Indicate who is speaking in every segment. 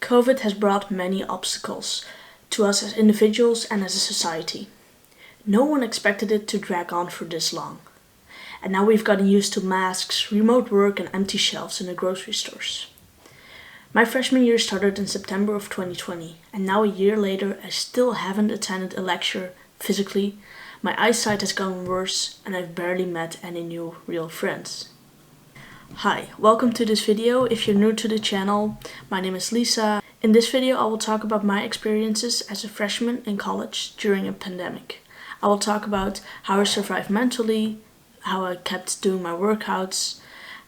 Speaker 1: COVID has brought many obstacles to us as individuals and as a society. No one expected it to drag on for this long. And now we've gotten used to masks, remote work, and empty shelves in the grocery stores. My freshman year started in September of 2020, and now a year later I still haven't attended a lecture physically. My eyesight has gotten worse, and I've barely met any new real friends. Hi, welcome to this video. If you're new to the channel, my name is Lisa. In this video I will talk about my experiences as a freshman in college during a pandemic. I will talk about how I survived mentally, how I kept doing my workouts,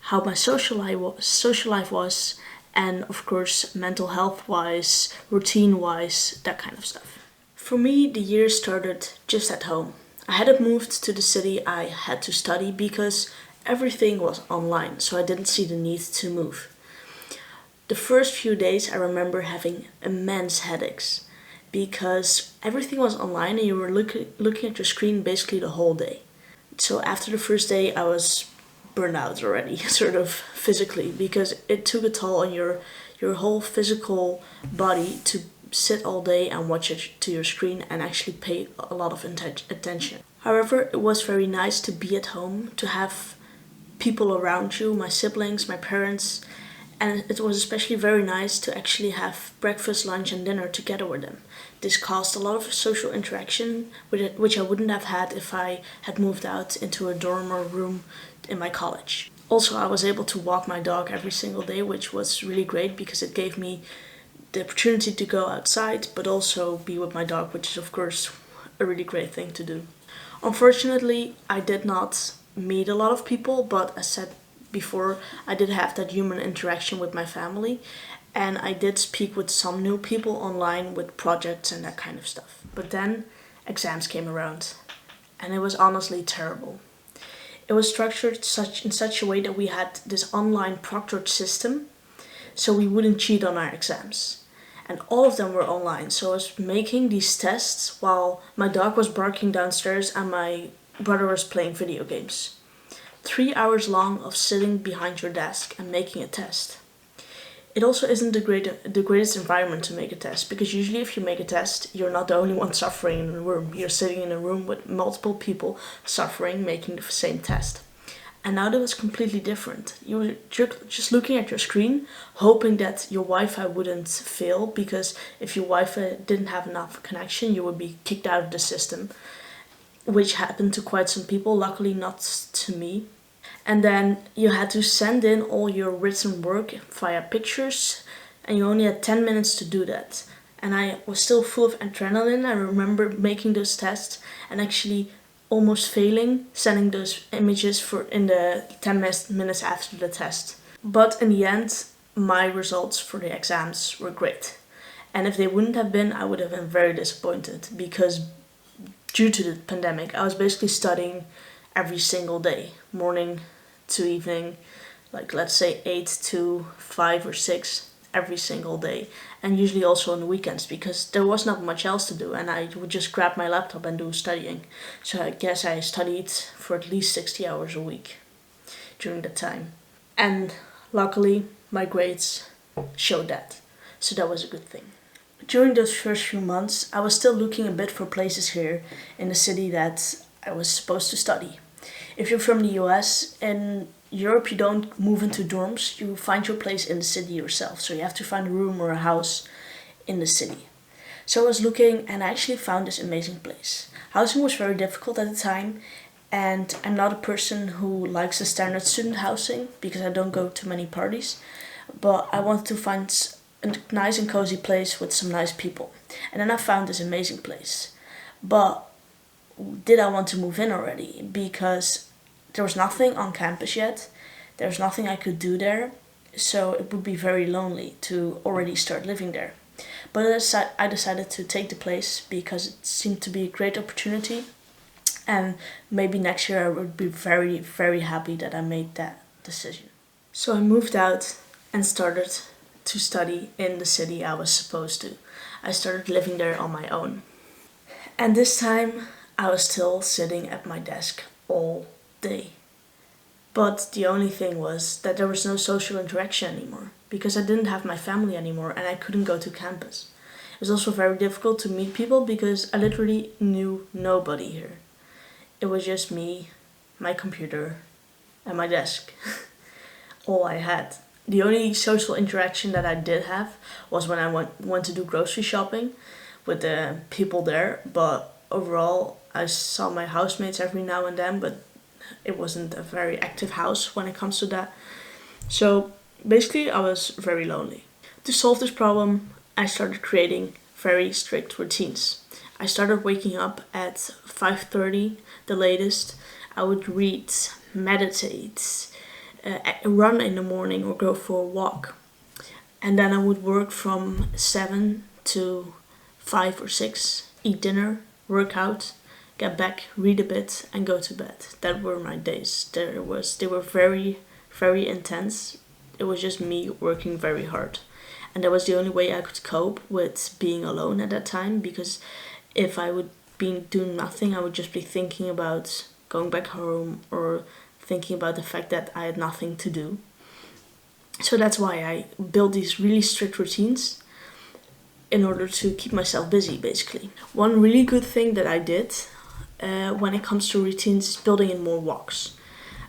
Speaker 1: how my social life was, and of course mental health wise, routine wise, that kind of stuff. For me, the year started just at home. I hadn't moved to the city I had to study because everything was online, so I didn't see the need to move. The first few days I remember having immense headaches because everything was online and you were looking at your screen basically the whole day. So after the first day I was burned out already, sort of physically, because it took a toll on your whole physical body to sit all day and watch it to your screen and actually pay a lot of attention. However, it was very nice to be at home, to have people around you, my siblings, my parents, and it was especially very nice to actually have breakfast, lunch and dinner together with them. This caused a lot of social interaction which I wouldn't have had if I had moved out into a dorm or room in my college. Also, I was able to walk my dog every single day, which was really great because it gave me the opportunity to go outside but also be with my dog, which is of course a really great thing to do. Unfortunately, I did not meet a lot of people, but as said before, I did have that human interaction with my family, and I did speak with some new people online with projects and that kind of stuff. But then exams came around and it was honestly terrible. It was structured in such a way that we had this online proctored system so we wouldn't cheat on our exams. And all of them were online, so I was making these tests while my dog was barking downstairs and my brother was playing video games. 3 hours long of sitting behind your desk and making a test. It also isn't the greatest environment to make a test, because usually if you make a test, you're not the only one suffering in the room. You're sitting in a room with multiple people suffering, making the same test. And now that was completely different. You were just looking at your screen, hoping that your Wi-Fi wouldn't fail, because if your Wi-Fi didn't have enough connection, you would be kicked out of the system, which happened to quite some people, luckily not to me. And then you had to send in all your written work via pictures, and you only had 10 minutes to do that. And I was still full of adrenaline. I remember making those tests and actually almost failing, sending those images in the 10 minutes after the test. But in the end, my results for the exams were great. And if they wouldn't have been, I would have been very disappointed, because due to the pandemic, I was basically studying every single day, morning to evening, like let's say 8 to 5 or 6 every single day, and usually also on the weekends because there was not much else to do and I would just grab my laptop and do studying. So I guess I studied for at least 60 hours a week during that time, and luckily my grades showed that, so that was a good thing. During those first few months I was still looking a bit for places here in the city that I was supposed to study. If you're from the US, in Europe you don't move into dorms, you find your place in the city yourself. So you have to find a room or a house in the city. So I was looking and I actually found this amazing place. Housing was very difficult at the time, and I'm not a person who likes the standard student housing because I don't go to many parties, but I wanted to find a nice and cozy place with some nice people. And then I found this amazing place. But did I want to move in already? Because there was nothing on campus yet. There was nothing I could do there. So it would be very lonely to already start living there. But I decided to take the place because it seemed to be a great opportunity. And maybe next year I would be very, very happy that I made that decision. So I moved out and started to study in the city I was supposed to. I started living there on my own. And this time I was still sitting at my desk all day. But the only thing was that there was no social interaction anymore because I didn't have my family anymore and I couldn't go to campus. It was also very difficult to meet people because I literally knew nobody here. It was just me, my computer, and my desk. All I had. The only social interaction that I did have was when I went to do grocery shopping with the people there. But overall, I saw my housemates every now and then, but it wasn't a very active house when it comes to that. So basically, I was very lonely. To solve this problem, I started creating very strict routines. I started waking up at 5:30, the latest. I would read, meditate, run in the morning or go for a walk. And then I would work from 7 to 5 or 6, eat dinner, work out, get back, read a bit, and go to bed. That were my days. They were very, very intense. It was just me working very hard. And that was the only way I could cope with being alone at that time, because if I would be doing nothing, I would just be thinking about going back home or thinking about the fact that I had nothing to do. So that's why I built these really strict routines in order to keep myself busy, basically. One really good thing that I did when it comes to routines is building in more walks.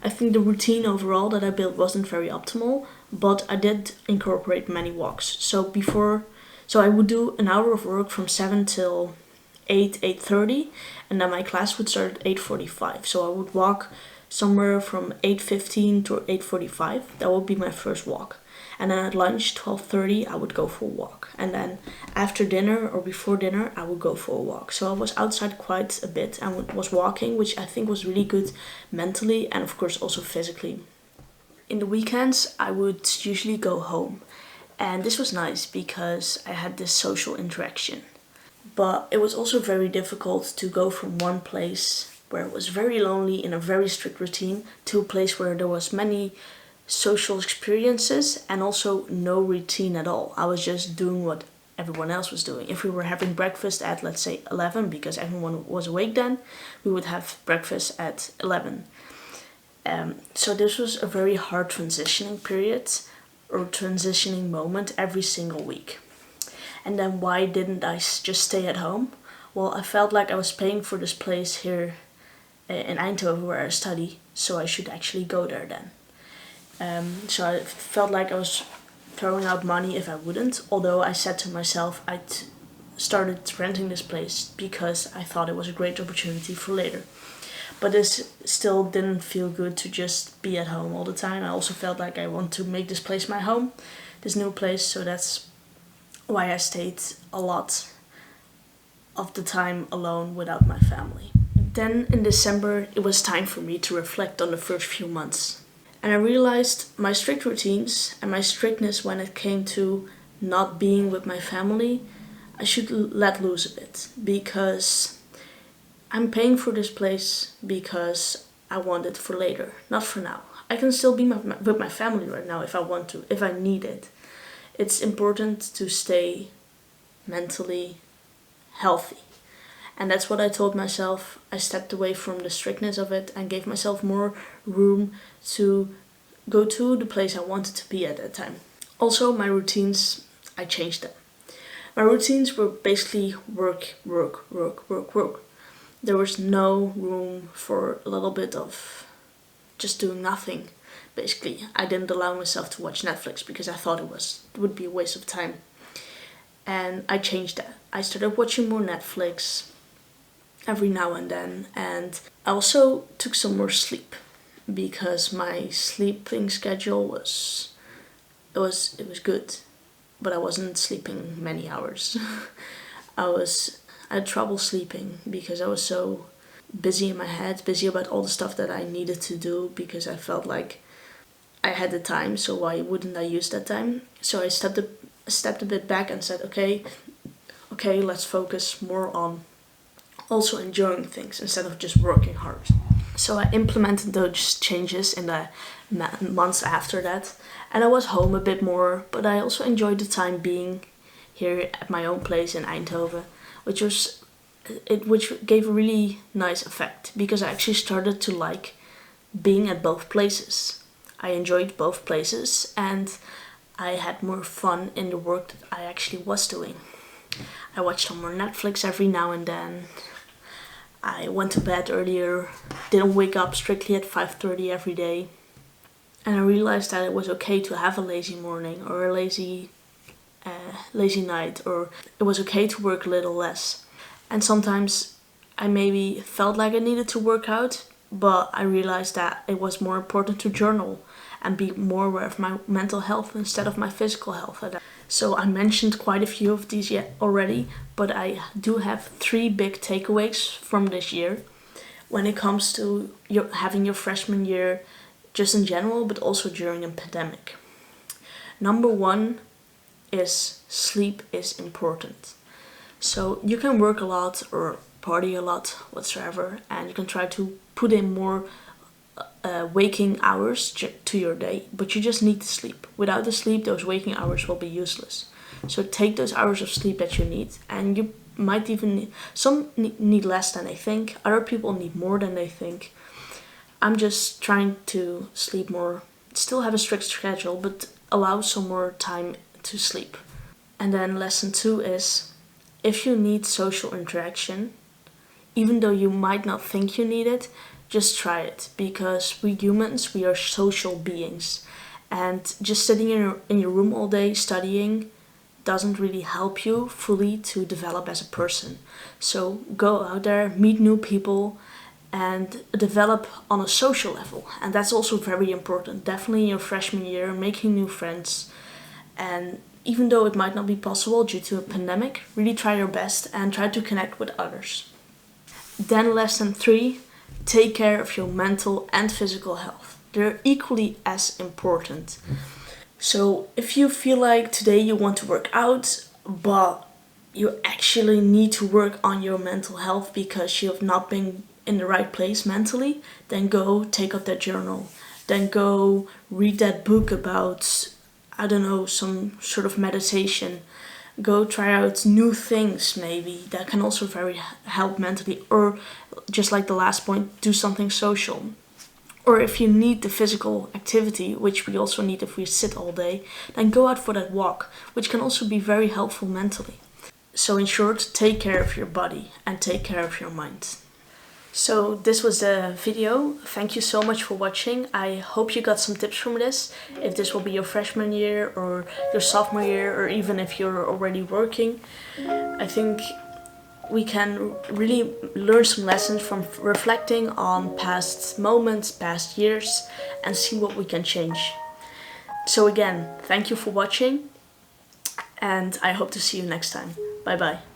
Speaker 1: I think the routine overall that I built wasn't very optimal, but I did incorporate many walks. So I would do an hour of work from 7 till 8:30, and then my class would start at 8:45. So I would walk somewhere from 8:15 to 8:45. That would be my first walk. And then at lunch, 12:30, I would go for a walk. And then after dinner or before dinner, I would go for a walk. So I was outside quite a bit and was walking, which I think was really good mentally and of course also physically. In the weekends, I would usually go home. And this was nice because I had this social interaction. But it was also very difficult to go from one place where it was very lonely in a very strict routine to a place where there was many social experiences and also no routine at all. I was just doing what everyone else was doing. If we were having breakfast at, let's say, 11, because everyone was awake then, we would have breakfast at 11. So this was a very hard transitioning period or transitioning moment every single week. And then why didn't I just stay at home? Well, I felt like I was paying for this place here in Eindhoven where I study, so I should actually go there then. So I felt like I was throwing out money if I wouldn't, although I said to myself I'd started renting this place because I thought it was a great opportunity for later. But this still didn't feel good to just be at home all the time. I also felt like I want to make this place my home, this new place, so that's why I stayed a lot of the time alone without my family. Then in December, it was time for me to reflect on the first few months. And I realized my strict routines and my strictness when it came to not being with my family, I should let loose a bit, because I'm paying for this place because I want it for later, not for now. I can still be with my family right now if I want to, if I need it. It's important to stay mentally healthy. And that's what I told myself. I stepped away from the strictness of it and gave myself more room to go to the place I wanted to be at that time. Also, my routines, I changed them. My routines were basically work, work, work, work, work. There was no room for a little bit of just doing nothing. Basically, I didn't allow myself to watch Netflix because I thought it would be a waste of time. And I changed that. I started watching more Netflix every now and then, and I also took some more sleep because my sleeping schedule was good, but I wasn't sleeping many hours. I had trouble sleeping because I was so busy in my head, busy about all the stuff that I needed to do, because I felt like I had the time, so why wouldn't I use that time? So I stepped a bit back and said, okay, let's focus more on also enjoying things instead of just working hard. So I implemented those changes in the months after that, and I was home a bit more, but I also enjoyed the time being here at my own place in Eindhoven, which gave a really nice effect because I actually started to like being at both places. I enjoyed both places and I had more fun in the work that I actually was doing. I watched some more Netflix every now and then. I went to bed earlier, didn't wake up strictly at 5:30 every day. And I realized that it was okay to have a lazy morning or a lazy night, or it was okay to work a little less. And sometimes I maybe felt like I needed to work out, but I realized that it was more important to journal and be more aware of my mental health instead of my physical health. So I mentioned quite a few of these yet already, but I do have 3 big takeaways from this year when it comes to having your freshman year, just in general, but also during a pandemic. Number 1 is sleep is important. So you can work a lot or party a lot whatsoever, and you can try to put in more waking hours to your day, but you just need to sleep. Without the sleep, those waking hours will be useless. So take those hours of sleep that you need, and you might even need less than they think. Other people need more than they think. I'm just trying to sleep more, still have a strict schedule, but allow some more time to sleep. And then lesson 2 is, if you need social interaction, even though you might not think you need it, just try it, because we humans, we are social beings, and just sitting in your room all day studying doesn't really help you fully to develop as a person. So go out there, meet new people, and develop on a social level. And that's also very important, definitely in your freshman year, making new friends. And even though it might not be possible due to a pandemic, really try your best and try to connect with others. Then lesson 3, take care of your mental and physical health. They're equally as important. So if you feel like today you want to work out, but you actually need to work on your mental health because you have not been in the right place mentally, then go take up that journal. Then go read that book about, I don't know, some sort of meditation. Go try out new things maybe that can also very help mentally, or just like the last point, do something social. Or if you need the physical activity, which we also need if we sit all day, then go out for that walk, which can also be very helpful mentally. So in short, take care of your body and take care of your mind. So this was the video. Thank you so much for watching. I hope you got some tips from this. If this will be your freshman year or your sophomore year, or even if you're already working, I think we can really learn some lessons from reflecting on past moments, past years, and see what we can change. So again, thank you for watching, and I hope to see you next time. Bye bye.